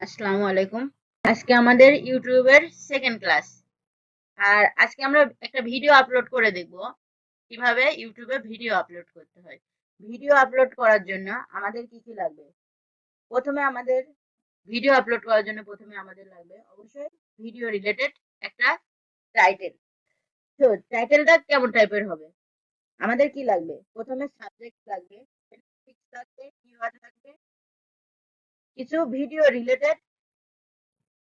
আসসালামু আলাইকুম। আজকে আমাদের ইউটিউবের সেকেন্ড ক্লাস। আর আজকে আমরা একটা ভিডিও আপলোড করে দেখব কিভাবে ইউটিউবে ভিডিও আপলোড করতে হয়। ভিডিও আপলোড করার জন্য আমাদের কি কি লাগবে? প্রথমে আমাদের ভিডিও আপলোড করার জন্য প্রথমে আমাদের লাগবে অবশ্যই ভিডিও রিলেটেড একটা টাইটেল। তো টাইটেলটা কেমন টাইপের হবে? আমাদের কি লাগবে? প্রথমে সাবজেক্ট লাগবে, টপিকস লাগবে, কিওয়ার্ড লাগবে, কিছু ভিডিও রিলেটেড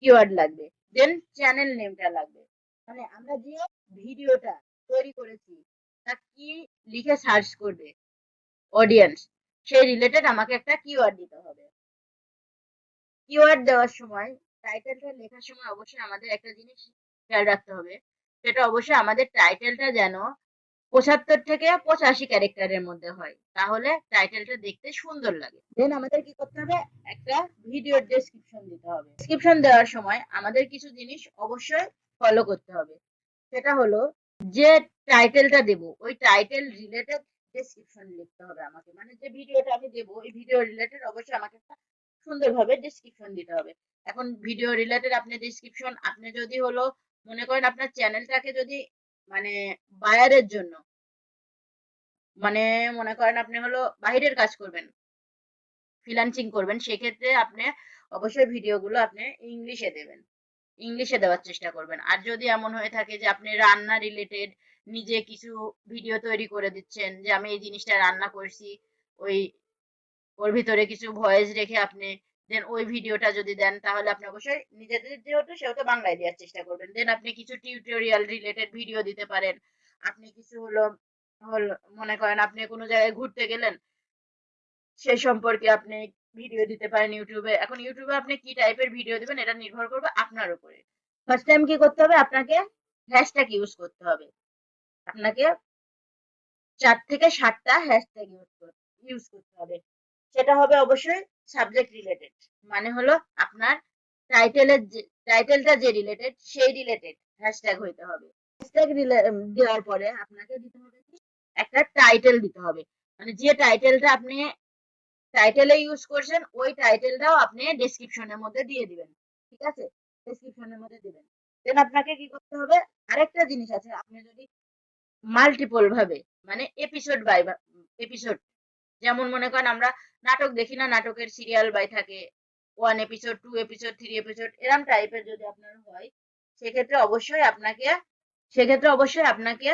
কিওয়ার্ড লাগবে, দেন চ্যানেল নেমটা লাগবে। মানে আমরা যে ভিডিওটা তৈরি করেছি তা কি লিখে সার্চ করবে অডিয়েন্স, সেই রিলেটেড আমাকে একটা কিওয়ার্ড দিতে হবে। কিওয়ার্ড দেওয়ার সময় টাইটেলটা লেখার সময় অবশ্যই আমাদের একটা জিনিস খেয়াল রাখতে হবে, সেটা অবশ্যই আমাদের টাইটেলটা যেন ৭৫ থেকে ৮৫ ক্যারেক্টারের মধ্যে হয়, তাহলে টাইটেলটা দেখতে সুন্দর লাগে। দেন আমাদের কি করতে হবে, একটা ভিডিওর ডেসক্রিপশন দিতে হবে। ডেসক্রিপশন দেওয়ার সময় আমাদের কিছু জিনিস অবশ্যই ফলো করতে হবে। সেটা হলো, যে টাইটেলটা দেব ওই টাইটেল রিলেটেড ডেসক্রিপশন লিখতে হবে আমাকে। মানে যে ভিডিওটা আমি দেব ওই ভিডিও রিলেটেড অবশ্যই আমাকে একটা সুন্দরভাবে ডেসক্রিপশন দিতে হবে। এখন ভিডিও রিলেটেড আপনি ডেসক্রিপশন, আপনি যদি হলো মনে করেন আপনার চ্যানেলটাকে যদি মানে বায়ারের জন্য, মানে মনে করেন আপনি হলো বাহিরের কাজ করবেন, ফ্রিল্যান্সিং করবেন, সেক্ষেত্রে আপনি অবশ্যই ভিডিওগুলো আপনি ইংলিশে দেবেন, ইংলিশে দেওয়ার চেষ্টা করবেন। আর যদি এমন হয়ে থাকে যে আপনি রান্না রিলেটেড নিজে কিছু ভিডিও তৈরি করে দিচ্ছেন, যে আমি এই জিনিসটা রান্না করছি, ওই ওর ভিতরে কিছু ভয়েস রেখে আপনি দেন ওই ভিডিওটা যদি দেন, তাহলে আপনি অবশ্যই নিজেদের যেহেতু সেহেতু বাংলায় দেওয়ার চেষ্টা করবেন। দেন আপনি কিছু টিউটোরিয়াল রিলেটেড ভিডিও দিতে পারেন। আপনি কিছু হলো হলো মনে করেন আপনি কোনো জায়গায় ঘুরতে গেলেন, সেই সম্পর্কে আপনি ভিডিও দিতে পারেন ইউটিউবে। এখন ইউটিউবে আপনি কি টাইপের ভিডিও দিবেন এটা নির্ভর করবে আপনার উপরে। ফার্স্ট টাইম কি করতে হবে, আপনাকে হ্যাশট্যাগ ইউজ করতে হবে। আপনাকে ৪ থেকে ৭টা হ্যাশট্যাগ ইউজ করতে হবে। সেটা হবে অবশ্যই সাবজেক্ট রিলেটেড, মানে হলো আপনার টাইটেলের যে টাইটেলটা যে রিলেটেড সেই রিলেটেড হ্যাশট্যাগ হইতে হবে। হ্যাশট্যাগ দেওয়ার পরে আপনাকে দিতে হবে কি, একটা টাইটেল দিতে হবে। মানে যে টাইটেলটা আপনি টাইটেলে ইউজ করছেন ওই টাইটেলটাও আপনি ডেসক্রিপশনের মধ্যে দিয়ে দিবেন। ঠিক আছে, ডেসক্রিপশনের মধ্যে দিবেন। দেন আপনাকে কি করতে হবে, আরেকটা জিনিস আছে, আপনি যদি মাল্টিপল ভাবে মানে এপিসোড বাই এপিসোড, যেমন মনে করেন আমরা নাটক দেখি না, নাটকের সিরিয়াল বাই থাকে, 1 এপিসোড, 2 এপিসোড, 3 এপিসোড, এরম টাইপের যদি আপনার হয়, সেক্ষেত্রে অবশ্যই আপনাকে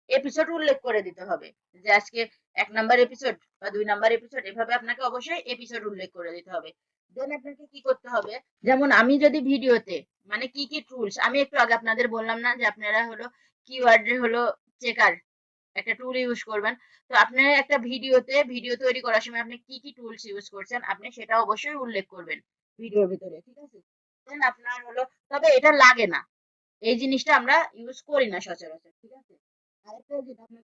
এপিসোড উল্লেখ করে দিতে হবে, যে আজকে 1 নাম্বার এপিসোড বা 2 নাম্বার এপিসোড, এভাবে আপনাকে অবশ্যই এপিসোড উল্লেখ করে দিতে হবে। দেন আপনাকে কি করতে হবে, যেমন আমি যদি ভিডিওতে মানে কি কি টুলস, আমি একটু আগে আপনাদের বললাম না যে আপনারা হলো কিওয়ার্ডে হলো চেকার একটা টুল ইউজ করবেন। তো আপনার একটা ভিডিও তৈরি করার সময় আপনি কি কি টুলস ইউজ করছেন আপনি সেটা অবশ্যই উল্লেখ করবেন ভিডিওর ভিতরে। ঠিক আছে, দেন আপনার হলো, তবে এটা লাগে না, এই জিনিসটা আমরা ইউজ করি না সচরাচর। ঠিক আছে, আরেকটা যেটা আপনাকে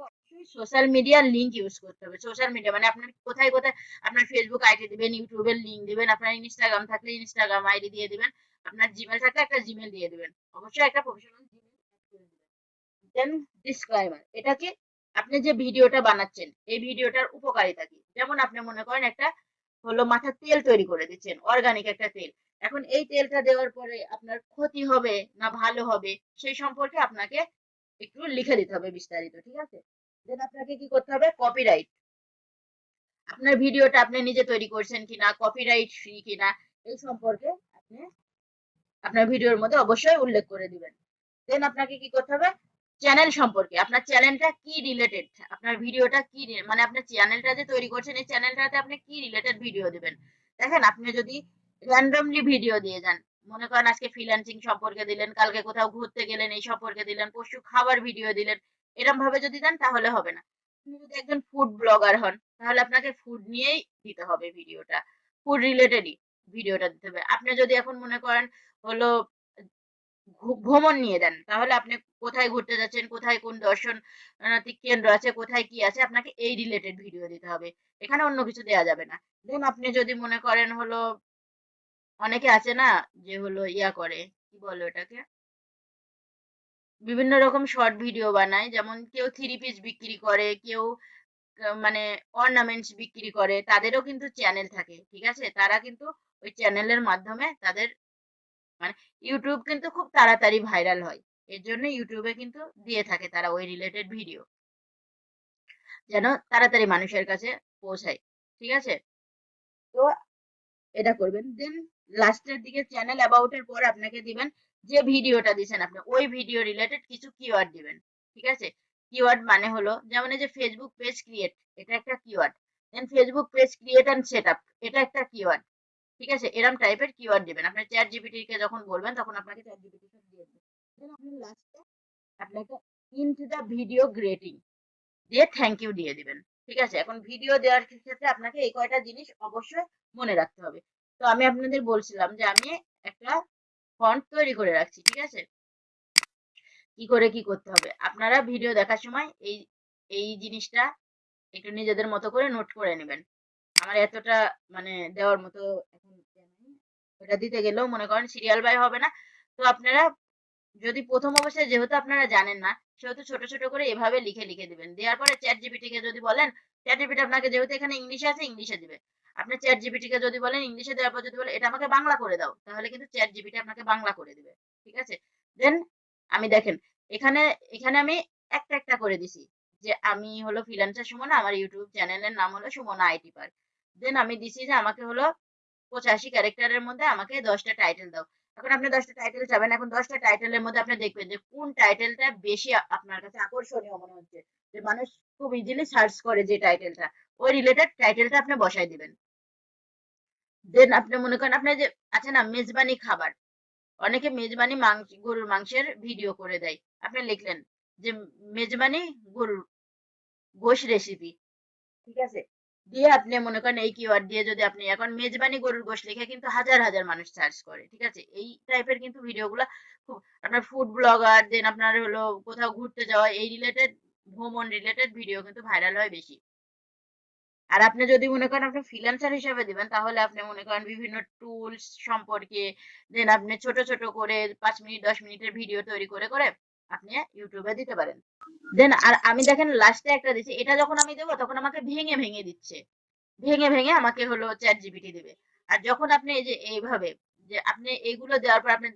অবশ্যই সোশ্যাল মিডিয়ার লিংক ইউজ করতে হবে। সোশ্যাল মিডিয়া মানে আপনার কোথায় কোথায় আপনার ফেসবুক আইডি দিবেন, ইউটিউবের লিংক দিবেন, আপনার ইনস্টাগ্রাম থাকলে ইনস্টাগ্রাম আইডি দিয়ে দিবেন, আপনার জিমেল থাকলে একটা জিমেল দিয়ে দিবেন, অবশ্যই একটা প্রফেশনাল জিমেল করে দিবেন। দেন ডিসক্লাইমার, এটা কি, আপনি যে ভিডিওটা বানাচ্ছেন এই ভিডিওটার উপকারিতা কি, যেমন আপনি মনে করেন একটা হলো মাথার তেল তৈরি করে দিচ্ছেন, অর্গানিক একটা তেল। এখন এই তেলটা দেওয়ার পরে আপনার ক্ষতি হবে না ভালো হবে, সেই সম্পর্কে আপনাকে একটু লিখে দিতে হবে বিস্তারিত। ঠিক আছে, দেন আপনাকে কি করতে হবে, কপিরাইট, আপনার ভিডিওটা আপনি নিজে তৈরি করছেন কিনা, কপিরাইট ফ্রি কিনা, এই সম্পর্কে আপনি আপনার ভিডিওর মধ্যে অবশ্যই উল্লেখ করে দিবেন। দেন আপনাকে কি করতে হবে, চ্যানেল সম্পর্কে, আপনার চ্যানেলটা কি রিলেটেড, আপনার ভিডিওটা কি মানে আপনার চ্যানেলটা যে তৈরি করছেন এই চ্যানেলটাতে আপনি কি রিলেটেড ভিডিও দিবেন। দেখেন আপনি যদি র্যান্ডমলি ভিডিও দিয়ে যান, মনে করেন আজকে ফ্রিল্যান্সিং সম্পর্কে দিলেন, কালকে কোথাও ঘুরতে গেলেন এই সম্পর্কে দিলেন, পরশু খাবার ভিডিও দিলেন, এরকম ভাবে যদি দেন তাহলে হবে না। আপনি যদি একজন ফুড ব্লগার হন তাহলে আপনাকে ফুড নিয়েই দিতে হবে ভিডিওটা, ফুড রিলেটেডই ভিডিওটা দিতে হবে। আপনি যদি এখন মনে করেন হলো ভ্রমণ নিয়ে দেন, তাহলে আপনি কোথায় ঘুরতে যাচ্ছেন, কোথায় কোন দর্শনার্থী কেন্দ্র আছে, কোথায় কি আছে, আপনাকে এই রিলেটেড ভিডিও দিতে হবে, এখানে অন্য কিছু দেওয়া যাবে না। দেন আপনি যদি মনে করেন হলো, অনেকে আছে না যে হলো ইয়া করে, কি বলে ওটাকে, বিভিন্ন রকম শর্ট ভিডিও বানায়, যেমন কেউ 3 পিস বিক্রি করে, কেউ মানে অর্নামেন্টস বিক্রি করে, তাদেরও কিন্তু চ্যানেল থাকে। ঠিক আছে, তারা কিন্তু ওই চ্যানেলের মাধ্যমে তাদের মানে ইউটিউব কিন্তু খুব তাড়াতাড়ি ভাইরাল হয়, এর জন্য ইউটিউবে কিন্তু দিয়ে থাকে তারা ওই রিলেটেড ভিডিও, যেন তাড়াতাড়ি মানুষের কাছে পৌঁছায়। ঠিক আছে, তো এটা করবেন। দেন লাস্টের দিকে চ্যানেল অ্যাবাউট এর পর আপনাকে দিবেন যে ভিডিওটা দিবেন আপনি ওই ভিডিও রিলেটেড কিছু কিওয়ার্ড দিবেন। ঠিক আছে, কিওয়ার্ড মানে হলো যেমন এই যে ফেসবুক পেজ ক্রিয়েট, এটা একটা keyword. Then Facebook page create and setup, এটা একটা কিওয়ার্ড। ঠিক আছে, এরকম টাইপের কিওয়ার্ড দিবেন। আপনি চ্যাট জিপিটি কে যখন বলবেন তখন আপনাকে চ্যাট জিপিটি দিয়ে দিবে। দেন আপনি লাস্টে আপনাকে ইনটু দা ভিডিও গ্রেটিং দিয়ে থ্যাংক ইউ দিয়ে দিবেন। ঠিক আছে, এখন ভিডিও দেওয়ার ক্ষেত্রে আপনাকে এই কয়টা জিনিস অবশ্যই মনে রাখতে হবে। তো আমি আপনাদের বলছিলাম যে আমি একটা ফন্ট তৈরি করে রাখছি। ঠিক আছে, কি করে কি করতে হবে আপনারা ভিডিও দেখার সময় এই এই জিনিসটা একটু নিজেদের মতো করে নোট করে নেবেন। আমার এতটা মানে দেওয়ার মতো এখন ওটা দিতে গেলেও মনে করেন সিরিয়াল বাই হবে না। তো আপনারা যদি প্রথম অবস্থায় যেহেতু আপনারা জানেন না, সেহেতু ছোট ছোট করে এভাবে লিখে লিখে দিবেন। দেওয়ার পরে চ্যাট জিপিটি কে যদি বলেন, চ্যাট জিপিটি আপনাকে যেহেতু এখানে ইংলিশে আছে ইংলিশে দিবে। আপনি চ্যাট জিপিটি কে যদি বলেন ইংলিশে দেওয়ার পর যদি বলেন এটা আমাকে বাংলা করে দাও, তাহলে কিন্তু চ্যাট জিপিটি আপনাকে বাংলা করে দিবে। ঠিক আছে, দেন আমি দেখেন এখানে এখানে আমি একটা একটা করে দিছি যে আমি হলো ফ্রিল্যান্সার সুমনা, আমার ইউটিউব চ্যানেলের নাম হলো সুমনা আইটি পার্ক। দেন আমি দিছি যে আমাকে হলো 85 ক্যারেক্টারের মধ্যে আমাকে 10টা টাইটেল দাও। এখন আপনি 10টা টাইটেল চাবেন, এখন 10টা টাইটেলের মধ্যে আপনি দেখবেন যে কোন টাইটেলটা বেশি আপনার কাছে আকর্ষণীয় মনে হচ্ছে, যে মানুষ খুব ইজিলি সার্চ করে যে টাইটেলটা, ওই রিলেটেড টাইটেলটা আপনি বসাই দিবেন। দেন আপনি মনে করেন আপনার যে আছে না মেজবানি খাবার, অনেকে মেজবানি মাংস গরুর মাংসের ভিডিও করে দেয়, আপনি লিখলেন যে মেজবানি গরুর গোশ রেসিপি। ঠিক আছে, দিয়ে আপনি মনে করেন এই কিওয়ার্ড দিয়ে যদি আপনি এখন মেজবানি গরুর গোশত লিখে কিন্তু হাজার হাজার মানুষ সার্চ করে। ঠিক আছে, এই টাইপের কিন্তু ভিডিওগুলো খুব আপনার ফুড ব্লগার দেন আপনার হলো কোথাও ঘুরতে যাওয়া এই রিলেটেড ভ্রমণ রিলেটেড ভিডিও কিন্তু ভাইরাল হয় বেশি। আর আপনি যদি মনে করেন আপনি ফ্রিল্যান্সার হিসেবে দিবেন তাহলে আপনি মনে করেন বিভিন্ন টুলস সম্পর্কে দেন আপনি ছোট ছোট করে 5 মিনিট 10 মিনিটের ভিডিও তৈরি করে করে আপনি ইউটিউবে দিতে পারেন। দেন আর আমি দেখেন লাস্টে একটা দিচ্ছি, এটা যখন আমি দেবো তখন আমাকে ভেঙে ভেঙে দিচ্ছে, ভেঙে ভেঙে আমাকে হলো চ্যাট জিপিটি দেবে। আর যখন আপনি এই যে এইভাবে যে আপনি এইগুলো দেওয়ার পর আপনি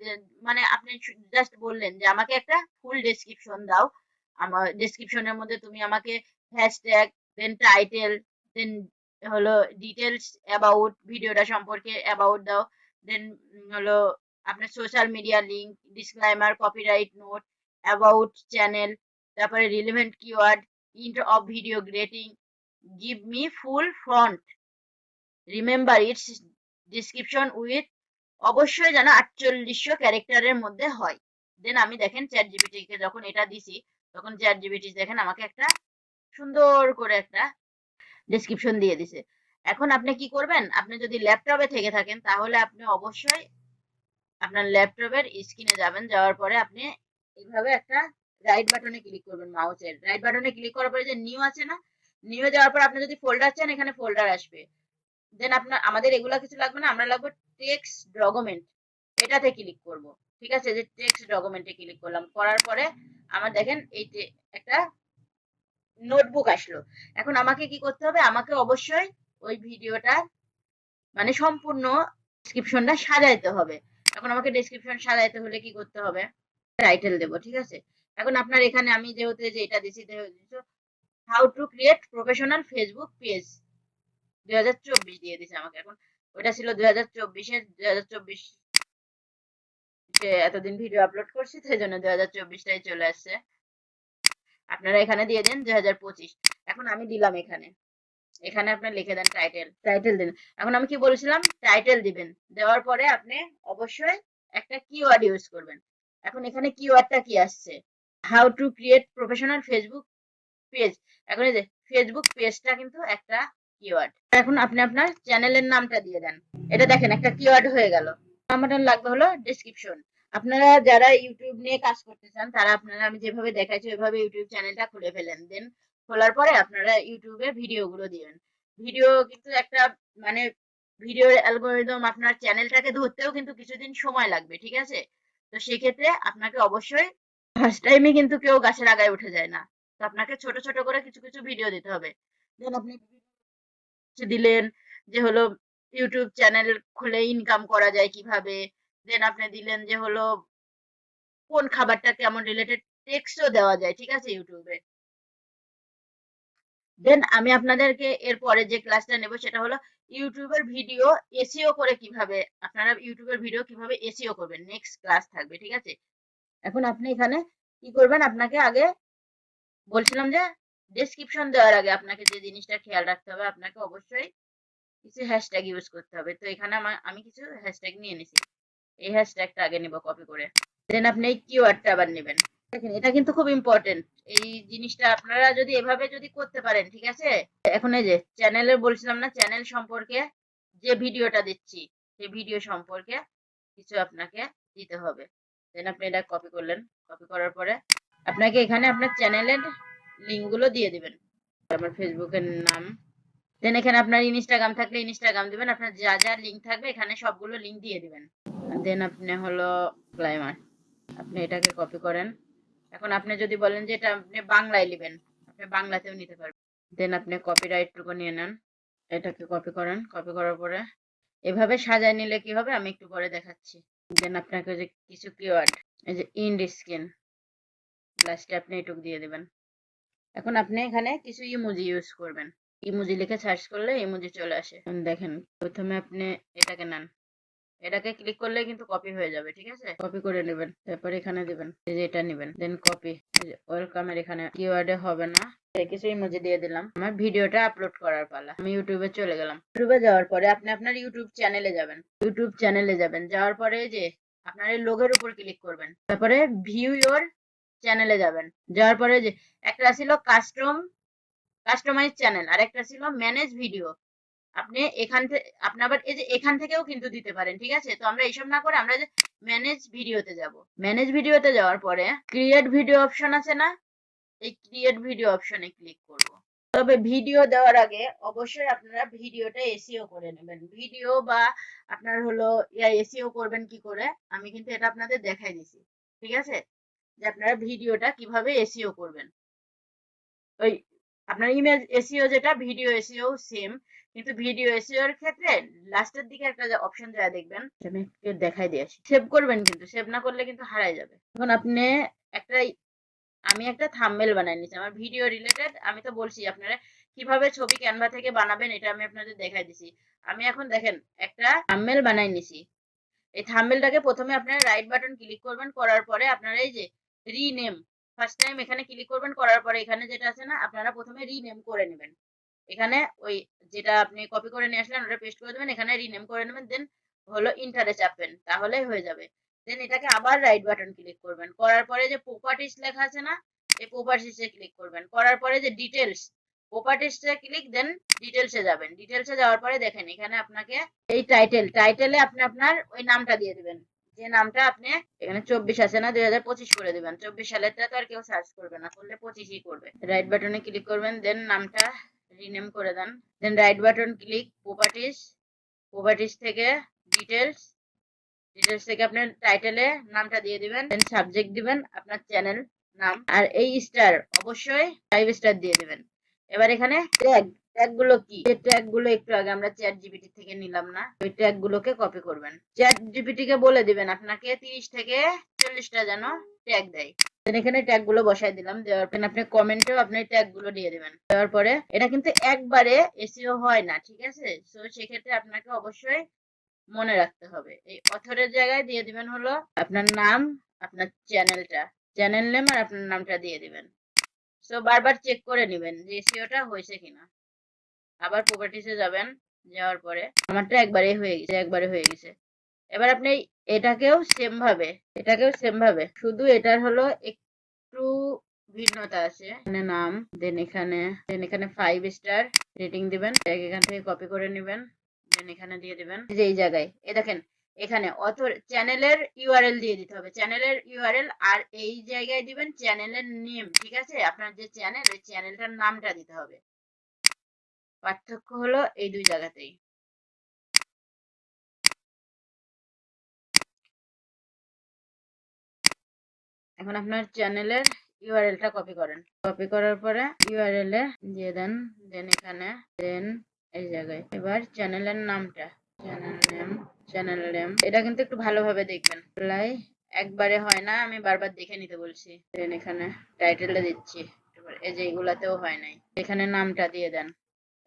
মানে আপনি জাস্ট বললেন যে আমাকে একটা ফুল ডেসক্রিপশন দাও, আমার ডেসক্রিপশনের মধ্যে তুমি আমাকে হ্যাশট্যাগ দেন টাইটেল দেন হলো ডিটেলস অ্যাবাউট ভিডিওটা সম্পর্কে অ্যাবাউট দাও, দেন হলো আপনার social media link disclaimer copyright note about channel, তারপরে relevant keyword end of video greeting give me full font remember its description with অবশ্যই যেন 4800 ক্যারেক্টারের মধ্যে হয়। দেন আমি দেখেন চ্যাট জিপিটি কে যখন এটা দিছি তখন চ্যাট জিপিটি দেখেন আমাকে একটা সুন্দর করে একটা ডেসক্রিপশন দিয়ে দিছে। এখন আপনি কি করবেন, আপনি যদি ল্যাপটপে থেকে থাকেন তাহলে আপনি অবশ্যই আপনার ল্যাপটপের স্ক্রিনে যাবেন, যাওয়ার পরে আপনি এইভাবে একটা রাইট বাটনে ক্লিক করবেন, মাউসের রাইট বাটনে ক্লিক করার পরে যে নিউ আছে না, নিউ যাওয়ার পর আপনি যদি ফোল্ডার চান এখানে ফোল্ডার আসবে। দেন আপনার আমাদের এগুলা কিছু লাগবে না, আমরা লাগবে টেক্সট ডকুমেন্ট, এটাতে ক্লিক করব। ঠিক আছে, যে টেক্সট ডকুমেন্টে ক্লিক করলাম, করার পরে আমার দেখেন এই যে একটা নোটবুক আসলো। এখন আমাকে কি করতে হবে, আমাকে অবশ্যই ওই ভিডিওটা মানে সম্পূর্ণ ডেসক্রিপশনটা সাজাইতে হবে। এখন আমাকে ডেসক্রিপশন সাজাইতে হলে কি করতে হবে, টাইটেল দেব। ঠিক আছে, এখন আপনার এখানে আমি যেহেতু যে এটা দিছি how to create professional Facebook page 2024 দিয়ে দিছে আমাকে। এখন ওটা ছিল 2024-এর 2024 এতদিন ভিডিও আপলোড করছি তো এই জন্য 2024টাই চলে আসছে। আপনারা এখানে দিয়ে দেন 2025। এখন আমি দিলাম এখানে, এখানে আপনি লিখে দেন টাইটেল, টাইটেল দিন। এখন আমি কি বলছিলাম, টাইটেল দিবেন, দেওয়ার পরে আপনি অবশ্যই একটা কিওয়ার্ড ইউজ করবেন। এখন এখানে কিওয়ার্ডটা কি আসছে, how to create professional Facebook page. এখন এই যে ফেসবুক পেজটা কিন্তু একটা কিওয়ার্ড। এখন আপনি আপনার চ্যানেলের নামটা দিয়ে দেন, এটা দেখেন একটা কিওয়ার্ড হয়ে গেল। আমাদের লাগবে হলো ডেসক্রিপশন। আপনারা যারা ইউটিউব নিয়ে কাজ করতে চান তারা আপনারা আমি যেভাবে দেখাচ্ছি ওইভাবে ইউটিউব চ্যানেলটা খুলে ফেলেন। দেন খোলার পরে আপনারা ইউটিউবে ভিডিওগুলো দিবেন। ভিডিও কিন্তু একটা মানে ভিডিওর অ্যালগোরিদম আপনার চ্যানেলটাকে ধরতেও কিন্তু কিছুদিন সময় লাগবে। ঠিক আছে, তো সেক্ষেত্রে আপনাকে অবশ্যই ফার্স্ট টাইমে কিন্তু কেউ গাছের আগায় উঠে যায় না, তো আপনাকে ছোট ছোট করে কিছু কিছু ভিডিও দিতে হবে। দেন আপনি দিলেন যে হলো ইউটিউব চ্যানেল খুলে ইনকাম করা যায় কিভাবে, দেন আপনি দিলেন যে হলো কোন খাবারটা কেমন রিলেটেড টেক্সটও দেওয়া যায়, ঠিক আছে ইউটিউবে। দেন আমি আপনাদেরকে এরপরে যে ক্লাসটা নেব সেটা হলো ইউটিউবের ভিডিও এসইও করে কিভাবে, আপনারা ইউটিউবের ভিডিও কিভাবে এসইও করবেন, নেক্সট ক্লাস থাকবে, ঠিক আছে। এখন আপনি এখানে কি করবেন, আপনাকে আগে বলছিলাম যে ডেসক্রিপশন দেওয়ার আগে আপনাকে যে জিনিসটা খেয়াল রাখতে হবে, আপনাকে অবশ্যই কিছু হ্যাশট্যাগ ইউজ করতে হবে। তো এখানে আমি কিছু হ্যাশট্যাগ নিয়ে নিছি, এই হ্যাশট্যাগটা আগে নিব কপি করে, দেন আপনি এই কিওয়ার্ডটা আবার নেবেন। দেখেন এটা কিন্তু খুব ইম্পর্টেন্ট, এই জিনিসটা আপনারা যদি এভাবে যদি করতে পারেন, ঠিক আছে। এখন এই যে চ্যানেলে বলছিলাম না, চ্যানেল সম্পর্কে যে ভিডিওটা দিচ্ছি সেই ভিডিও সম্পর্কে কিছু আপনাকে দিতে হবে। দেন আপনি এটা কপি করলেন, কপি করার পরে আপনাকে এখানে আপনার চ্যানেলের লিঙ্ক গুলো দিয়ে দিবেন, আমার ফেসবুকের নাম, দেন এখানে আপনার ইনস্টাগ্রাম থাকলে ইনস্টাগ্রাম দিবেন, আপনার যা যা লিঙ্ক থাকবে এখানে সবগুলো লিঙ্ক দিয়ে দিবেন। দেন আপনি হলো ক্লাইমার, আপনি এটাকে কপি করেন। এখন আপনি যদি বলেন যে এটা আপনি বাংলায় নেবেন, আপনি বাংলাতেও নিতে পারবেন। দেন আপনি কপিরাইট টুকু নিয়ে নেন, এটাকে কপি করেন, কপি করার পরে এভাবে সাজায় নিলে কি হবে আমি একটু পরে দেখাচ্ছি। দেন আপনাকে যে কিছু কিওয়ার্ড, এই যে ইন্ড স্ক্রিন, লাস্টে আপনি এটুকু দিয়ে দিবেন। এখন আপনি এখানে কিছু ইমোজি ইউজ করবেন, ইমোজি লিখে সার্চ করলে ইমোজি চলে আসে। দেখেন প্রথমে আপনি এটাকে নেন, এটাকে ক্লিক করলে কিন্তু কপি হয়ে যাবে, ঠিক আছে। কপি করে নেবেন, তারপর এখানে দিবেন, এই যে এটা নেবেন, দেন কপি, ওয়েলকাম এর এখানে কিওয়ার্ডে হবে না, কিছু ইমোজি দিয়ে দিলাম। আমার ভিডিওটা আপলোড করার পালা, আমি ইউটিউবে চলে গেলাম। ইউটিউবে যাওয়ার পরে আপনি আপনার ইউটিউব চ্যানেলে যাবেন, ইউটিউব চ্যানেলে যাবেন, যাওয়ার পরে যে আপনার এই লোগোর উপর ক্লিক করবেন, তারপরে ভিউ ইওর চ্যানেলে যাবেন, যাওয়ার পরে যে একটা ছিল কাস্টমাইজ চ্যানেল আর একটা ছিল ম্যানেজ ভিডিও, আপনি এখান থেকে আপনি আবার এই যে এখান থেকেও কিন্তু দিতে পারেন, ঠিক আছে। তো আমরা এইসব না করে আমরা যে ম্যানেজ ভিডিওতে যাব, ম্যানেজ ভিডিওতে যাওয়ার পরে ক্রিয়েট ভিডিও অপশন আছে না, এই ক্রিয়েট ভিডিও অপশনে ক্লিক করব। তবে ভিডিও দেওয়ার আগে অবশ্যই আপনারা ভিডিওটা এসইও করে নেবেন, ভিডিও বা আপনার হলো এসইও করবেন কি করে, আমি কিন্তু এটা আপনাদের দেখাই দিছি, ঠিক আছে, যে আপনারা ভিডিওটা কিভাবে এসইও করবেন। ওই আপনার ইমেজ এসইও যেটা, ভিডিও এসইও সেম, কিন্তু ভিডিও এসইও এর ক্ষেত্রে লাস্টের দিকে একটা অপশন যায় দেখবেন, আমি দেখাই দিয়ে আসি। সেভ করবেন, কিন্তু সেভ না করলে কিন্তু হারাই যাবে। এখন আপনি একটা আমি একটা থাম্বনেল বানাই নিয়েছি আমার ভিডিও রিলেটেড, আমি তো বলছি আপনারা কিভাবে ছবি ক্যানভা থেকে বানাবেন এটা আমি আপনাদের দেখাই দিছি। আমি এখন দেখেন একটা থাম্বনেল বানাই নিছি, এই থাম্বনেলটাকে প্রথমে আপনারা রাইট বাটন ক্লিক করবেন, করার পরে আপনারা এই যে রিনেম, ফার্স্ট টাইম এখানে ক্লিক করবেন, করার পরে এখানে যেটা আছে না আপনারা প্রথমে রিনেম করে নেবেন, এখানে ওই যেটা আপনি কপি করে নিয়ে আসলেন ওটা পেস্ট করে দেবেন, এখানে রিনেম করে নেবেন, দেন হলো ইন্টারে চাপবেন, তাহলেই হয়ে যাবে। দেন এটাকে আবার রাইট বাটন ক্লিক করবেন, করার পরে যে প্রপার্টিস লেখা আছে না, এই প্রপার্টিসে ক্লিক করবেন, করার পরে যে ডিটেলস, প্রপার্টিসে ক্লিক, দেন ডিটেলসে যাবেন, ডিটেলসে যাওয়ার পরে দেখেন এখানে আপনাকে এই টাইটেলে আপনি আপনার ওই নামটা দিয়ে দিবেন, যে নামটা আপনি এখানে 24 আছে না, 2025 করে দিবেন, 24 সালেরটা তো আর কেউ সার্চ করবে না, করলে 25ই করবে। রাইট বাটনে ক্লিক করবেন, দেন নামটা রিনেম করে দেন, দেন রাইট বাটন ক্লিক, প্রপার্টিস থেকে ডিটেলস, ডিটেলস থেকে আপনার টাইটেলে নামটা দিয়ে দিবেন, দেন সাবজেক্ট দিবেন আপনার চ্যানেল নাম, আর এই স্টার অবশ্যই 5 স্টার দিয়ে দিবেন। এবার এখানে ট্যাগ গুলো কি, যে ট্যাগ গুলো একটু আগে আমরা চ্যাট জিপিটি থেকে নিলাম না, ওই ট্যাগ গুলোকে কপি করবেন, চ্যাট জিপিটি কে বলে দিবেন আপনাকে 30 থেকে 40টা যেন ট্যাগ দেয়, এখানে ট্যাগ গুলো বসাই দিলাম, দেওয়ার পরে আপনি কমেন্টেও আপনি ট্যাগ গুলো দিয়ে দিবেন, দেওয়ার পরে এটা কিন্তু একবারে এসইও হয় না, ঠিক আছে। তো সেক্ষেত্রে আপনাকে অবশ্যই মনে রাখতে হবে এই অথরের জায়গায় দিয়ে দিবেন হলো আপনার নাম, আপনার চ্যানেল নেম আর আপনার নামটা দিয়ে দিবেন। সো বারবার চেক করে নেবেন যে এসইওটা হয়েছে কিনা, আবার প্রপার্টিসে যাবেন, যাওয়ার পরে আমারটা একবারে হয়ে গেছে। এবার আপনি এটাকেও সেম ভাবে শুধু এটার হলো একটু ভিন্নতা আছে, এখানে নাম, দেন এখানে 5 স্টার রেটিং দিবেন, এখান থেকে কপি করে নেবেন, দেন এখানে দিয়ে দিবেন, যে এই জায়গায় দেখেন এখানে অথর চ্যানেলের ইউআরএল দিয়ে দিতে হবে, চ্যানেলের ইউআরএল, আর এই জায়গায় দিবেন চ্যানেলের নেম, ঠিক আছে, আপনার যে চ্যানেল ওই চ্যানেলটার নামটা দিতে হবে, পার্থক্য হলো এই দুই জায়গাতেই। এখন আপনার চ্যানেলের ইউআরএলটা কপি করেন, কপি করার পরে ইউআরএল এ দিয়ে দেন, দেন এখানে, দেন এই জায়গায় এবার চ্যানেলের নামটা চ্যানেল নেম এটা কিন্তু একটু ভালোভাবে দেখবেন। অ্যাপ্লাই একবারে হয় না, আমি বারবার দেখে নিতে বলছি। দেন এখানে টাইটেলটা দিচ্ছি, এই যে এগুলাতেও হয় নাই, এখানে নামটা দিয়ে দেন।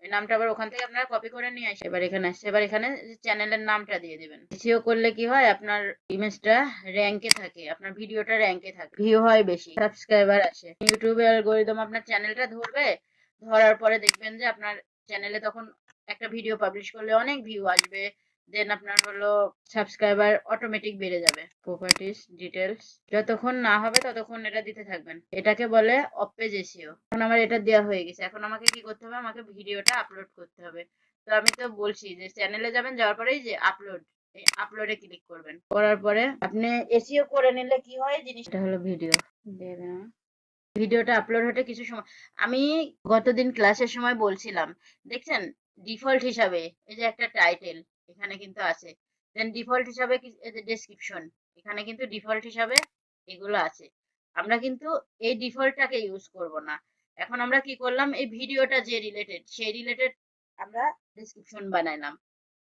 এই নামটা আবার ওখান থেকে আপনারা কপি করে নিয়ে আসে এবার এখানে আসছে, এবার এখানে চ্যানেলের নামটা দিয়ে দিবেন। এসইও করলে কি হয়, আপনার ইমেজটা র্যাঙ্কে থাকে, আপনার ভিডিওটা র্যাঙ্কে থাকে, ভিউ হয় বেশি, সাবস্ক্রাইবার আসে। ইউটিউবে অ্যালগরিদম আপনার চ্যানেলটা ধরবে, ধরার পরে দেখবেন যে আপনার চ্যানেলে তখন একটা ভিডিও পাবলিশ করলে অনেক ভিউ আসবে, দেন আপনার হলো সাবস্ক্রাইবার অটোমেটিক বেড়ে যাবে। প্রপার্টিজ ডিটেলস যতক্ষণ না হবে ততক্ষণ এটা দিতে থাকবেন, এটাকে বলে অফ পেজ এসইও। এখন আমার এটা দেওয়া হয়ে গেছে, এখন আমাকে কি করতে হবে, আমাকে ভিডিওটা আপলোড করতে হবে। তো আমি তো বলছি যে চ্যানেলে যাবেন, যাওয়ার পরেই যে আপলোড, এই আপলোডে ক্লিক করবেন। করার পরে আপনি এসইও করে নিলে কি হয়, জিনিসটা হলো ভিডিও দিয়ে দেন। ভিডিওটা আপলোড হতে কিছু সময়, আমি গতদিন ক্লাসের সময় বলছিলাম, দেখছেন ডিফল্ট হিসাবে এই যে একটা টাইটেল এখানে কিন্তু আছে, দেন ডিফল্ট হিসাবে এই যে ডেসক্রিপশন, এখানে কিন্তু ডিফল্ট হিসাবে এগুলো আছে। আমরা কিন্তু এই ডিফল্টটাকে ইউজ করব না। এখন আমরা কি করলাম, এই ভিডিওটা যে রিলেটেড সেই রিলেটেড আমরা ডেসক্রিপশন বানাইলাম,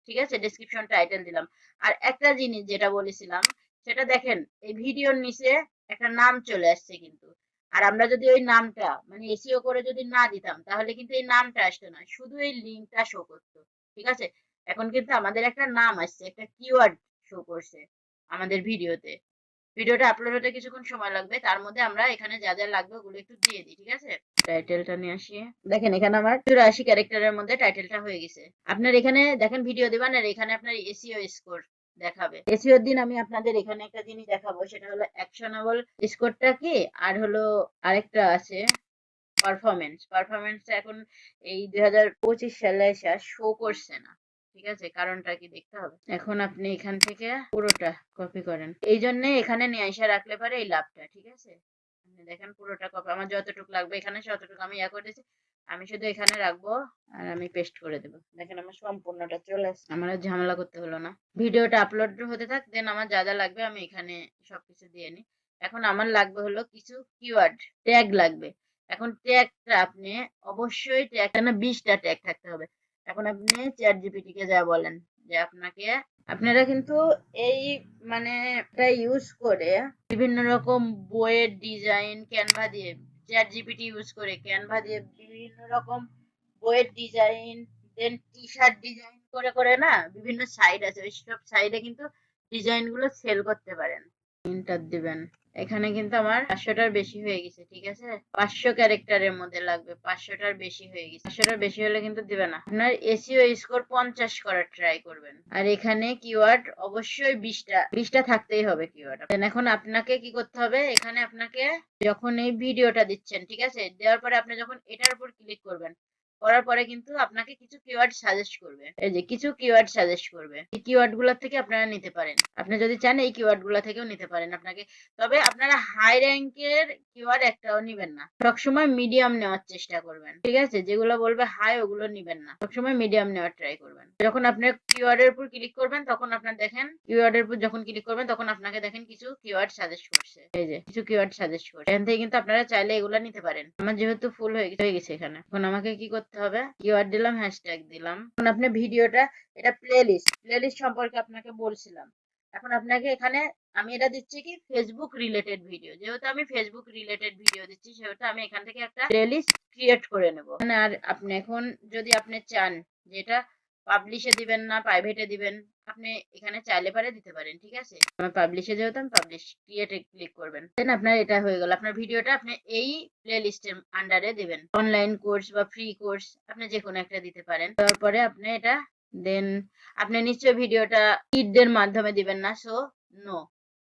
ঠিক আছে, ডেসক্রিপশন টাইটেল দিলাম। আর একটা জিনিস যেটা বলেছিলাম, সেটা দেখেন এই ভিডিওর নিচে একটা নাম চলে আসছে কিন্তু, আর আমরা যদি ওই নামটা মানে এসইও করে যদি না দিতাম, তাহলে কিন্তু এই নামটা আসতো না, শুধু এই লিঙ্কটা শো করতো, ঠিক আছে। এখন কিন্তু আমাদের একটা নাম আসছে, একটা কিওয়ার্ড শো করছে আমাদের ভিডিওতে। ভিডিওটা আপলোড হতে কিছুক্ষণ সময় লাগবে, তার মধ্যে আমরা এখানে যা যা লাগবে ওগুলো একটু দিয়ে দিই, ঠিক আছে। টাইটেলটা নিয়ে আসি, দেখেন এখানে আমার 84 ক্যারেক্টারের মধ্যে টাইটেলটা হয়ে গেছে। আপনার এখানে দেখেন ভিডিও দিবেন, আর এখানে আপনার এসইও স্কোর দেখাবে। এসইওর দিন আমি আপনাদের এখানে একটা জিনিস দেখাবো, সেটা হলো অ্যাকশনেবল স্কোরটা কি, আর হলো আরেকটা আছে পারফরমেন্সটা এখন এই 2025 সালে এসে শো করছে না, ঠিক আছে, কারণটা কি দেখতে হবে। এখন আপনি এখান থেকে পুরোটা কপি করেন, এই জন্য এখানে নিয়ে এসে রাখলে পারে এই লাভটা, ঠিক আছে। আপনি দেখেন পুরোটা কপি, আমার যতটুকু লাগবে এখানে ততটুকু আমি ইয়া করেছি, আমি শুধু এখানে রাখবো আর আমি পেস্ট করে দেবো। দেখেন আমার সম্পূর্ণটা চলে আসছে, আমার আর ঝামেলা করতে হলো না। ভিডিওটা আপলোড হতে থাক, দেন আমার যা যা লাগবে আমি এখানে সবকিছু দিয়ে নিই। এখন আমার লাগবে হলো কিছু কিওয়ার্ড ট্যাগ লাগবে। এখন ট্যাগটা আপনি অবশ্যই ট্যাগটা না 20টা ট্যাগ থাকতে হবে। এখন আপনি চ্যাট জিপিটি কে যা বলেন যে আপনাকে, আপনারা কিন্তু এই মানে এটা ইউজ করে বিভিন্ন রকম বইয়ের ডিজাইন ক্যানভা দিয়ে, চ্যাট জিপিটি ইউজ করে ক্যানভা দিয়ে বিভিন্ন রকম বইয়ের ডিজাইন, দেন টি শার্ট ডিজাইন করে করে না বিভিন্ন সাইট আছে, ওই সব সাইডে কিন্তু ডিজাইন গুলো সেল করতে পারেন। এন্টার দিবেন, এখানে কিন্তু আমার 500টার বেশি হয়ে গেছে, ঠিক আছে। 500 ক্যারেক্টারের মধ্যে লাগবে, 500টার বেশি হয়ে গেছে, 500টার বেশি হলে কিন্তু দিবে না। আপনার এসইও স্কোর 50 করার ট্রাই করবেন, আর এখানে কিওয়ার্ড অবশ্যই 20টা থাকতেই হবে কিওয়ার্ড। এখন আপনাকে কি করতে হবে, এখানে আপনাকে যখন এই ভিডিওটা দিচ্ছেন, ঠিক আছে, দেওয়ার পরে আপনি যখন এটার উপর ক্লিক করবেন, করার পরে কিন্তু আপনাকে কিছু কিওয়ার্ড সাজেস্ট করবে, এই যে কিছু কিওয়ার্ড সাজেস্ট করবে, এই কিওয়ার্ড গুলোর থেকে আপনারা নিতে পারেন। আপনি যদি চান এই কিওয়ার্ড গুলো থেকেও নিতে পারেন আপনাকে, তবে আপনারা হাই র্যাঙ্কের কিওয়ার্ড একটাও নিবেন না, সবসময় মিডিয়াম নেওয়ার চেষ্টা করবেন, ঠিক আছে। যেগুলো বলবে হাই ওগুলো নিবেন না, সবসময় মিডিয়াম নেওয়ার ট্রাই করবেন। যখন আপনি কিওয়ার্ডের উপর ক্লিক করবেন তখন আপনার দেখেন, কিওয়ার্ডের উপর যখন ক্লিক করবেন তখন আপনাকে দেখেন কিছু কিওয়ার্ড সাজেস্ট করছে, এই যে কিছু কিওয়ার্ড সাজেস্ট করছে, এখান থেকে কিন্তু আপনারা চাইলে এগুলো নিতে পারেন। আমার যেহেতু ফুল হয়ে গেছে এখানে, এখন আমাকে কি করতে হবে, কিওয়ার্ড দিলাম, হ্যাশট্যাগ দিলাম। এখন আপনি ভিডিওটা, এটা প্লেলিস্ট সম্পর্কে আপনাকে বলছিলাম। এখন আপনাকে এখানে আমি এটা দিচ্ছি কি ফেসবুক রিলেটেড ভিডিও, যেহেতু আমি ফেসবুক রিলেটেড ভিডিও দিচ্ছি সেহেতু আমি এখান থেকে একটা প্লেলিস্ট ক্রিয়েট করে নেব। আর আপনি এখন যদি আপনি চান যেটা পাবলিশে দিবেন না প্রাইভেটে দিবেন, আপনি এখানে চাইলে পারে দিতে পারেন, ঠিক আছে। আমার পাবলিশে যেহেতু আমি পাবলিশ ক্রিয়েটে ক্লিক করবেন, দেন আপনার এটা হয়ে গেল, আপনার ভিডিওটা আপনি এই প্লে লিস্টের আন্ডারে দিবেন। অনলাইন কোর্স বা ফ্রি কোর্স আপনি যে কোনো একটা দিতে পারেন, তারপরে আপনি এটা দেন আপনি নিশ্চয়ই ভিডিওটা কিডদের মাধ্যমে দিবেন না, সো নো,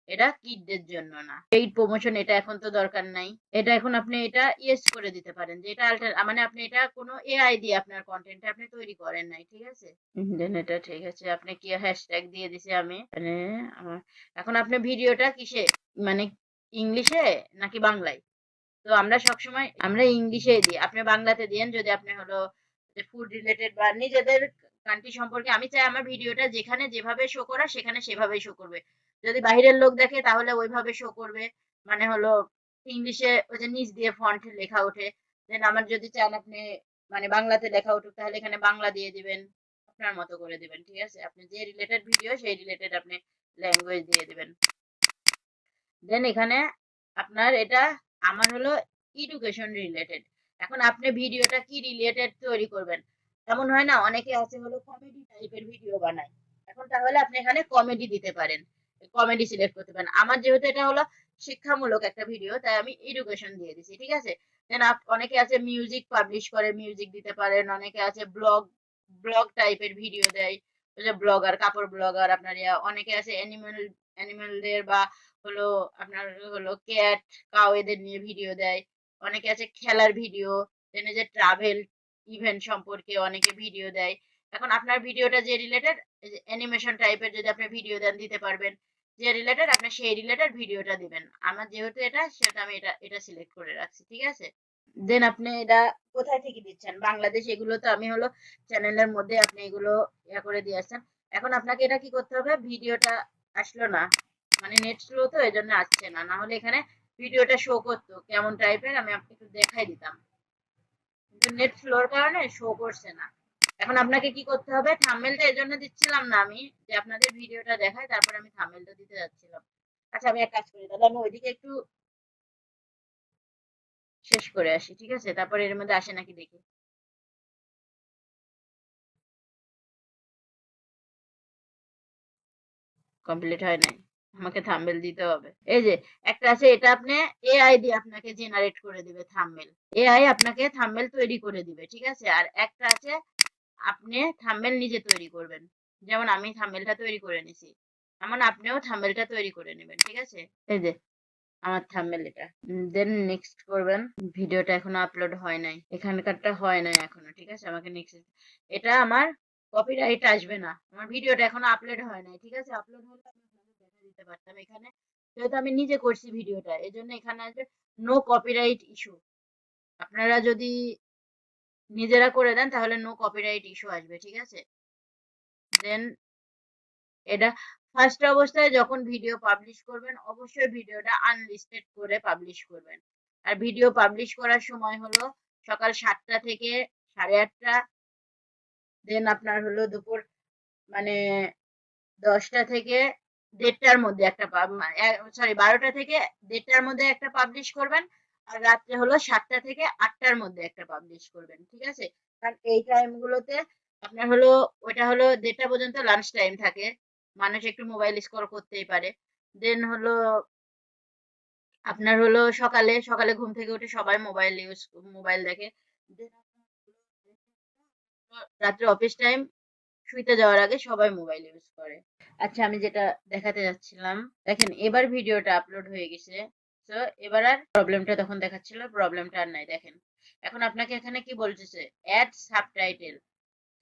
এটা কিডদের জন্য না, পেইড প্রমোশন এটা এখন তো দরকার নাই। এটা এখন আপনি এটা ইয়েস করে দিতে পারেন যে এটা মানে আপনি এটা কোনো এআই দিয়ে আপনার কন্টেন্ট আপনি তৈরি করেন নাই, ঠিক আছে। দেন এটা ঠিক আছে, আপনি কি হ্যাশট্যাগ দিয়ে দিছি আমি, মানে এখন আপনি ভিডিওটা কিসে মানে ইংলিশে নাকি বাংলায়, তো আমরা সবসময় আমরা ইংলিশে দিই, আপনি বাংলাতে দিয়েন যদি আপনি হলো ফুড রিলেটেড বা নিজেদের কান্ট্রি সম্পর্কে। আমি চাই আমার ভিডিওটা যেখানে যেভাবে শো করা সেখানে সেভাবেই শো করবে, যদি বাইরের লোক দেখে তাহলে ওইভাবে শো করবে, মানে হলো ইংলিশে ওই যে নিচ দিয়ে ফন্ট লেখা ওঠে। দেন আমার যদি চান আপনি মানে বাংলাতে লেখা উঠুক তাহলে এখানে বাংলা দিয়ে দিবেন, আপনার মতো করে দিবেন। ঠিক আছে, আপনি যে রিলেটেড ভিডিও সেই রিলেটেড আপনি ল্যাঙ্গুয়েজ দিয়ে দিবেন। দেন এখানে আপনার এটা আমার হলো এডুকেশন রিলেটেড। এখন আপনি ভিডিওটা কি রিলেটেড তৈরি করবেন? এমন হয় না, অনেকে আছে হলো কমেডি টাইপের ভিডিও বানায়। এখন তাহলে আপনি এখানে কমেডি দিতে পারেন, কমেডি সিলেক্ট করতে পারেন। আমার যেহেতু এটা হলো শিক্ষামূলক একটা ভিডিও, তাই আমি এডুকেশন দিয়ে দিছি। ঠিক আছে, দেন অনেকে আছে মিউজিক পাবলিশ করে, মিউজিক দিতে পারেন। অনেকে আছে ব্লগ ব্লগ টাইপের ভিডিও দেয়, ওই যে ব্লগার, কাপড় ব্লগার আপনার। অনেকে আছে অ্যানিমেলদের বা হলো আপনার হলো ক্যাট, কাউ এদের নিয়ে ভিডিও দেয়। অনেকে আছে খেলার ভিডিও, দেন এই যে ট্রাভেল ইভেন্ট সম্পর্কে অনেকে ভিডিও দেয়। এখন আপনার ভিডিওটা যে রিলেটেড, অ্যানিমেশন টাইপের যদি আপনি ভিডিও দেন দিতে পারবেন। যে রিলেটেড আপনি সেই রিলেটেড ভিডিওটা দিবেন। আমার যেহেতু এটা, সেটা আমি এটা সিলেক্ট করে রাখছি। ঠিক আছে, দেন আপনি এটা কোথায় থেকে দিচ্ছেন? বাংলাদেশ, এগুলো তো আমি হলো চ্যানেলের মধ্যে আপনি এগুলো ইয়া করে দিয়ে আসছেন। এখন আপনাকে এটা কি করতে হবে, ভিডিওটা আসলো না, মানে নেট স্লো তো এই জন্য আসছে না, না হলে এখানে ভিডিওটা শো করতো কেমন টাইপের, আমি আপনাকে একটু দেখাই দিতাম, কিন্তু নেট স্লোর কারণে শো করছে না। এখন আপনাকে কি করতে হবে, থাম্বনেলটা এই জন্য দিচ্ছিলাম না আমি, যে আপনাদের ভিডিওটা দেখায়, তারপর আমি থাম্বনেলটা দিতে যাচ্ছিলাম। আচ্ছা, আমি এক কাজ করি, তাহলে আমি ওইদিকে একটু শেষ করে আসি। ঠিক আছে, তারপর এর মধ্যে আসে নাকি দেখি। কমপ্লিট হয় নাই, আমাকে থাম্বনেল দিতে হবে। এই যে একটা আছে, এটা আপনি এআই দিয়ে আপনাকে জেনারেট করে দিবে থাম্বনেল। এআই আপনাকে থাম্বনেল তৈরি করে দিবে। ঠিক আছে, আর একটা আছে আপনি থাম্বনেল নিজে তৈরি করবেন। যেমন আমি থাম্বনেলটা তৈরি করে নিছি, এমন আপনিও থাম্বনেলটা তৈরি করে নেবেন। ঠিক আছে, এই যে আমার থাম্বনেল এটা। দেন নেক্সট করবেন। ভিডিওটা এখনো আপলোড হয় নাই, এখানকারটা হয় নাই এখনো। ঠিক আছে, আমাকে নেক্সট, এটা আমার কপিরাইট আসবে না, আমার ভিডিওটা এখনো আপলোড হয় নাই। ঠিক আছে, আপলোড হলে আমি আপনাদের দেখা দিতে পারতাম। এখানে যেহেতু আমি নিজে করছি ভিডিওটা, এই জন্য এখানে আসবে নো কপিরাইট ইস্যু। আপনারা যদি নিজেরা করে দেন তাহলে নো কপিরাইট ইস্যু আসবে। ঠিক আছে, দেন এটা ফার্স্ট অবস্থায় যখন ভিডিও পাবলিশ করবেন, অবশ্যই ভিডিওটা আনলিস্টেড করে পাবলিশ করবেন। আর ভিডিও পাবলিশ করার সময় হলো সকাল 7টা থেকে 8:30, দেন আপনার হলো দুপুর মানে 10টা থেকে 1:30টার মধ্যে একটা, সরি 12টা থেকে 1:30টার মধ্যে একটা পাবলিশ করবেন। আর রাত্রে হলো 7টা থেকে 8টার মধ্যে একটা পাবলিশ করবেন। ঠিক আছে, কারণ এই টাইম গুলোতে আপনার হলো, ওইটা হলো 1:30টা পর্যন্ত লাঞ্চ টাইম থাকে, মানুষ একটু মোবাইল স্ক্রল করতেই পারে। দেন হলো আপনার হলো সকালে সকালে ঘুম থেকে উঠে সবাই মোবাইল দেখে। Then রাত্রে অফিস টাইম, শুইতে যাওয়ার আগে সবাই মোবাইল ইউজ করে। আচ্ছা, আমি যেটা দেখাতে যাচ্ছিলাম, দেখেন এবার ভিডিওটা আপলোড হয়ে গেছে। তো এবার আর প্রবলেমটা তখন দেখাচ্ছিল, প্রবলেমটা আর নাই। দেখেন এখন আপনাকে এখানে কি বলতেছে, অ্যাড সাবটাইটেল।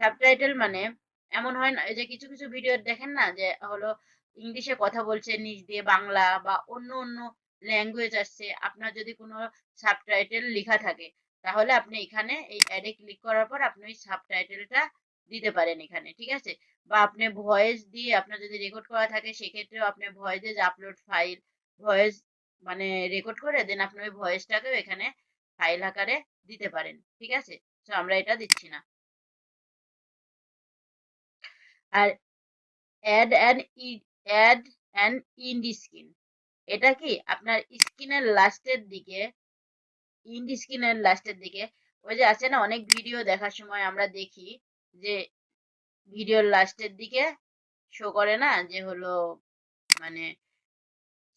সাবটাইটেল মানে এমন হয় না, এই যে কিছু কিছু ভিডিও দেখেন না, যে হলো ইংলিশে কথা বলছে নিচ দিয়ে বাংলা বা অন্য অন্য ল্যাঙ্গুয়েজ আসছে, আপনার যদি কোনো সাবটাইটেল লেখা থাকে, তাহলে আপনি এখানে এই অ্যাডে ক্লিক করার পর আপনি ওই সাবটাইটেলটা দিতে পারেন এখানে। ঠিক আছে, বা আপনি ভয়েস দিয়ে, আপনার যদি রেকর্ড করা থাকে সেক্ষেত্রেও আপনি ভয়েস আপলোড ফাইল, ভয়েস মানে রেকর্ড করে দেন আপনি ওই ভয়েসটাকেও এখানে ফাইল আকারে দিতে পারেন। ঠিক আছে, তো আমরা এটা দিচ্ছি না। আর add an add an end screen, এটা কি আপনার স্ক্রিনের লাস্টের দিকে, ইন্ড স্ক্রিনের লাস্টের দিকে ওই যে আছে না, অনেক ভিডিও দেখার সময় আমরা দেখি যে ভিডিওর লাস্টের দিকে শো করে না, যে হলো মানে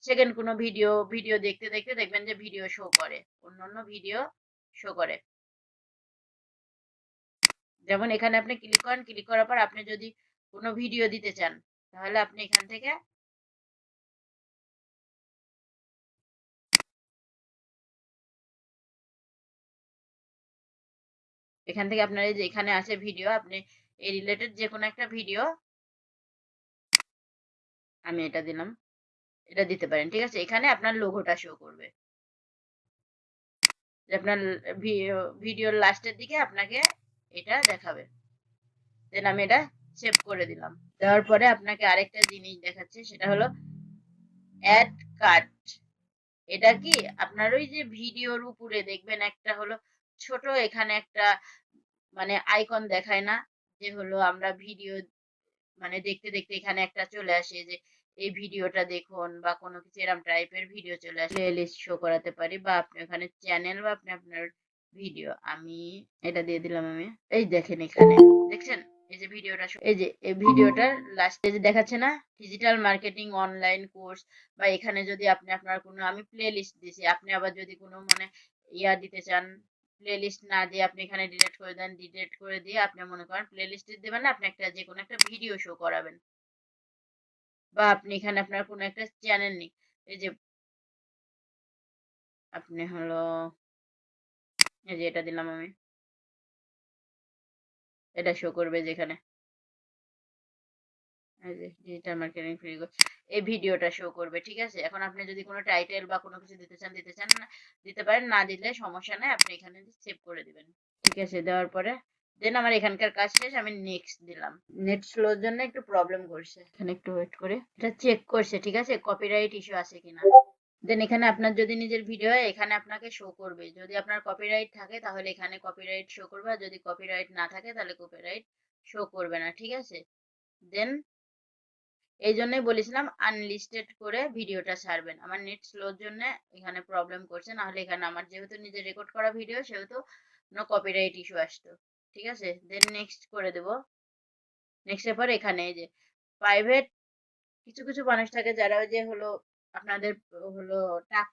সেকেন্ড কোনো ভিডিও ভিডিও দেখতে দেখতে দেখবেন যে ভিডিও শো করে, অন্য ভিডিও শো করে। যেমন এখানে আপনি ক্লিক করেন, ক্লিক করার পর আপনি যদি কোনো ভিডিও দিতে চান, তাহলে আপনি এখান থেকে আপনার এই যে এখানে আছে ভিডিও, আপনি এই রিলেটেড যে কোনো একটা ভিডিও, আমি এটা দিলাম, এটা দিতে পারেন। ঠিক আছে, এখানে আপনার লোগোটা শো করবে, যে আপনার ভিডিওর লাস্টের দিকে আপনাকে এটা দেখাবে। দেন আমি এটা সেভ করে দিলাম। দেওয়ার পরে আপনাকে আরেকটা জিনিস দেখাচ্ছে, সেটা হলো অ্যাড কাট। এটা কি আপনার ওই যে ভিডিওর উপরে দেখবেন একটা হলো ছোট, এখানে একটা মানে আইকন দেখায় না, যে হলো আমরা ভিডিও মানে দেখতে দেখতে এখানে একটা চলে আসে যে এই ভিডিওটা দেখুন বা কোনো কিছু এরকম টাইপের ভিডিও চলে আসে, প্লে লিস্ট শো করাতে পারি, বা আপনি ওখানে চ্যানেল বা আপনি আপনার ভিডিও, আমি এটা দিয়ে দিলাম। আমি এই দেখেন এখানে দেখছেন এই যে ভিডিওটা এই যে এই ভিডিওটার লাস্টে যে দেখাচ্ছে না ডিজিটাল মার্কেটিং অনলাইন কোর্স, বা এখানে যদি আপনি আপনার কোনো আমি প্লে লিস্ট দিয়েছি, আপনি আবার যদি কোনো মানে ইয়া দিতে চান, প্লে লিস্ট না দিয়ে আপনি এখানে ডিলিট করে দেন, ডিলিট করে দিয়ে আপনি মনে করেন প্লে লিস্টে দেবেন না, আপনি একটা যে কোনো একটা ভিডিও শো করাবেন, বা আপনি এখানে আপনার কোনো একটা চ্যানেল নেই, এই যে আপনি হলো এই যে এটা দিলাম আমি, এটা শো করবে যেখানে এই যে ডিজিটাল মার্কেটিং ফ্রি এই ভিডিওটা শো করবে। ঠিক আছে, এখন আপনি যদি কোনো টাইটেল বা কোনো কিছু দিতে চান না দিতে পারেন, না দিলে সমস্যা নাই, আপনি এখানে সেভ করে দিবেন। ঠিক আছে, দেওয়ার পরে দেন আমার এখানকার কাজ শেষ, আমি নেক্সট দিলাম। নেট স্লোর জন্য একটু প্রবলেম করছে, এখানে একটু ওয়েট করে এটা চেক করছে। ঠিক আছে, কপিরাইট ইস্যু আছে কিনা। দেন এখানে আপনার যদি নিজের ভিডিও হয় এখানে আপনাকে শো করবে, যদি আপনার কপিরাইট থাকে তাহলে এখানে কপিরাইট শো করবে, আর যদি কপিরাইট না থাকে তাহলে কপিরাইট শো করবে না। ঠিক আছে, দেন এই জন্যই বলেছিলাম আনলিস্টেড করে ভিডিওটা ছাড়বেন। আমার নেট স্লোর জন্য এখানে প্রবলেম করছে, না হলে এখানে আমার যেহেতু নিজে রেকর্ড করা ভিডিও সেহেতু নো কপিরাইট ইস্যু আসতো। ঠিক আছে, দেন নেক্সট করে দেব। নেক্সট এর পর এখানে এই যে প্রাইভেট কিছু কিছু মানুষ থাকে যারা ওই যে হলো আপনাদের হলো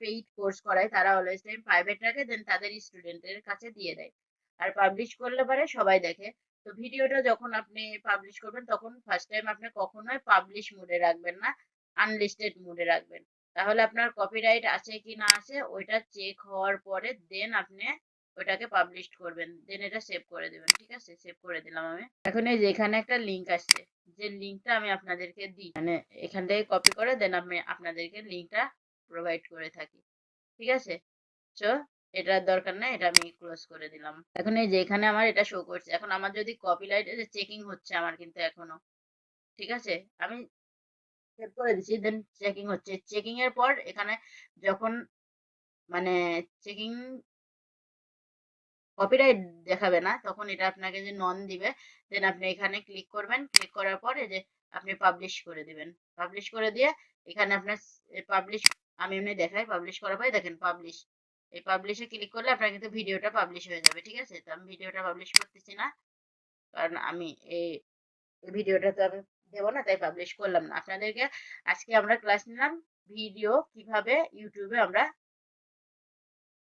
পেইড কোর্স করায়, তারা অলওয়েজ টাইম প্রাইভেট রাখে, দেন তাদের স্টুডেন্টের কাছে দিয়ে দেয়, আর পাবলিশ করলে পারে সবাই দেখে। তো ভিডিওটা যখন আপনি পাবলিশ করবেন তখন ফার্স্ট টাইম আপনি কখনোই পাবলিশ মোডে রাখবেন না, আনলিস্টেড মোডে রাখবেন, তাহলে আপনার কপিরাইট আছে কি না আছে ওইটা চেক হওয়ার পরে দেন আপনি ওইটাকে পাবলিশ করবেন, দেন এটা সেভ করে দেবেন। ঠিক আছে, সেভ করে দিলাম আমি। এখন এই যে এখানে একটা লিংক আসছে, যে লিংকটা আমি আপনাদেরকে দিই, মানে এখান থেকে কপি করে দেন আমি আপনাদেরকে লিংকটা প্রোভাইড করে থাকি। ঠিক আছে, সো এটার দরকার নাই, এটা আমি ক্লোজ করে দিলাম। এখন এই যে এখানে আমার এটা শো করছে, এখন আমার যদি কপিরাইট চেকিং হচ্ছে আমার কিন্তু এখনো। ঠিক আছে, আমি সেভ করে দিচ্ছি, দেন চেকিং হচ্ছে, চেকিং এর পর এখানে যখন মানে চেকিং কপিরাইট দেখাবে না তখন এটা আপনাকে যে নন দিবে, দেন আপনি এখানে ক্লিক করবেন, ক্লিক করার পরে যে আপনি পাবলিশ করে দিবেন, পাবলিশ করে দিয়ে এখানে আপনার পাবলিশ আমি এমনি দেখাই, পাবলিশ করার পরে দেখেন পাবলিশ, এই পাবলিশে ক্লিক করলে আপনার কিন্তু ভিডিওটা পাবলিশ হয়ে যাবে। ঠিক আছে, তো আমি ভিডিওটা পাবলিশ করতেছি না, কারণ আমি এই ভিডিওটা তো আমি দেবো না, তাই পাবলিশ করলাম না। আপনাদেরকে আজকে আমরা ক্লাস নিলাম ভিডিও কিভাবে ইউটিউবে আমরা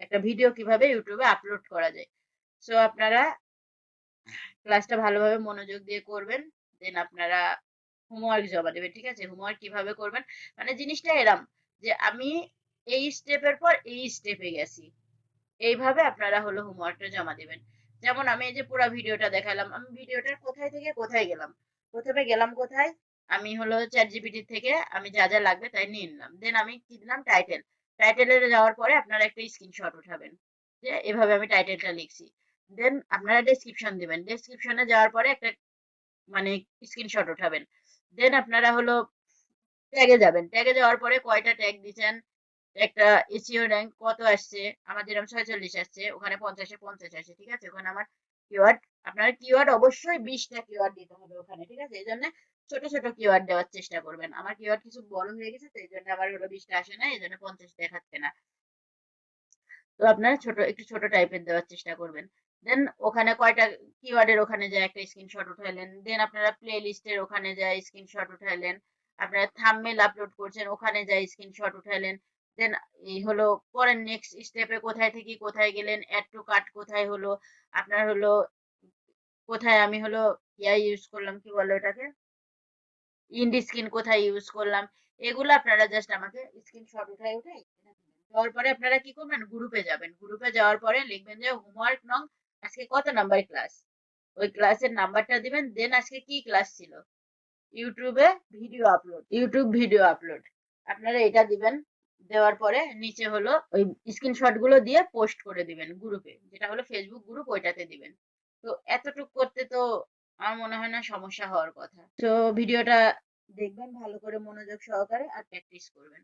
একটা ভিডিও কিভাবে ইউটিউবে আপলোড করা যায়। সো আপনারা ক্লাসটা ভালোভাবে মনোযোগ দিয়ে করবেন, দেন আপনারা হোমওয়ার্ক জমা দেবেন। ঠিক আছে, হোমওয়ার্ক কিভাবে করবেন মানে জিনিসটা এরম যে আমি এই স্টেপের পর এই স্টেপে গেছি, এইভাবে আপনারা হলো হোমওয়ার্কটা জমা দেবেন। যেমন আমি এই যে পুরো ভিডিওটা দেখালাম, আমি ভিডিওটার কোথায় থেকে কোথায় গেলাম, প্রথমে গেলাম কোথায়, আমি হলো চ্যাট জিপিটি থেকে আমি যা যা লাগবে তাই নিয়ে নিলাম, দেন আমি কি দিলাম টাইটেল, টাইটেলে যাওয়ার পরে আপনারা একটা স্ক্রিনশট উঠাবেন যে এভাবে আমি টাইটেলটা লিখছি, দেন আপনারা ডেসক্রিপশন দিবেন, ডেসক্রিপশনে যাওয়ার পরে একটা মানে স্ক্রিনশট উঠাবেন, দেন আপনারা হলো ট্যাগে যাবেন, ট্যাগে যাওয়ার পরে কয়টা ট্যাগ দিচ্ছেন, একটা এসইও র্যাঙ্ক কত আসছে, আমার যেরকম 46 আসছে, ওখানে 50-এ 50 আসছে। ঠিক আছে, ওখানে আমার কিওয়ার্ড, আপনার কিওয়ার্ড অবশ্যই 20টা কিওয়ার্ড দিতে হবে ওখানে। ঠিক আছে, এই জন্য ছোট ছোট কিওয়ার্ড দেওয়ার চেষ্টা করবেন, আমার কিওয়ার্ড কিছু বড় হয়ে গেছে তো এই জন্য আমার হলো 20টা আসে না, এই জন্য 50 দেখাচ্ছে না। তো আপনারা একটু ছোট টাইপের দেওয়ার চেষ্টা করবেন। দেন ওখানে কয়টা কিওয়ার্ডের ওখানে যায় একটা স্ক্রিনশট উঠাইলেন, দেন আপনারা প্লে লিস্টের ওখানে যায় স্ক্রিনশট উঠাইলেন, আপনারা থাম্বনেল আপলোড করছেন ওখানে যায় স্ক্রিনশট উঠাইলেন, দেন এই হলো পরের নেক্সট স্টেপে কোথায় থেকে কোথায় গেলেন, অ্যাড টু কার্ট কোথায় হলো, আপনার হলো কোথায় আমি হলো ইয়া ইউজ করলাম, কি বলে ওটাকে, ইন্ডি স্ক্রিন কোথায় ইউজ করলাম, এগুলো আপনারা জাস্ট আমাকে স্ক্রিনশট উঠাই দেওয়ার পরে আপনারা কি করবেন, গ্রুপে যাবেন, গ্রুপে যাওয়ার পরে লিখবেন যে হোমওয়ার্ক নং আজকে কত নাম্বার ক্লাস, ওই ক্লাসের নাম্বারটা দিবেন, দেন আজকে কি ক্লাস ছিল, ইউটিউবে video upload, YouTube video upload, আপনারা এটা দিবেন, দেওয়ার পরে নিচে হলো ওই স্ক্রিনশট গুলো দিয়ে পোস্ট করে দিবেন গ্রুপে, যেটা হলো ফেসবুক গ্রুপ ওইটাতে দিবেন। তো এতটুকু করতে তো আমার মনে হয় না সমস্যা হওয়ার কথা। তো ভিডিওটা দেখবেন ভালো করে মনোযোগ সহকারে আর প্র্যাকটিস করবেন।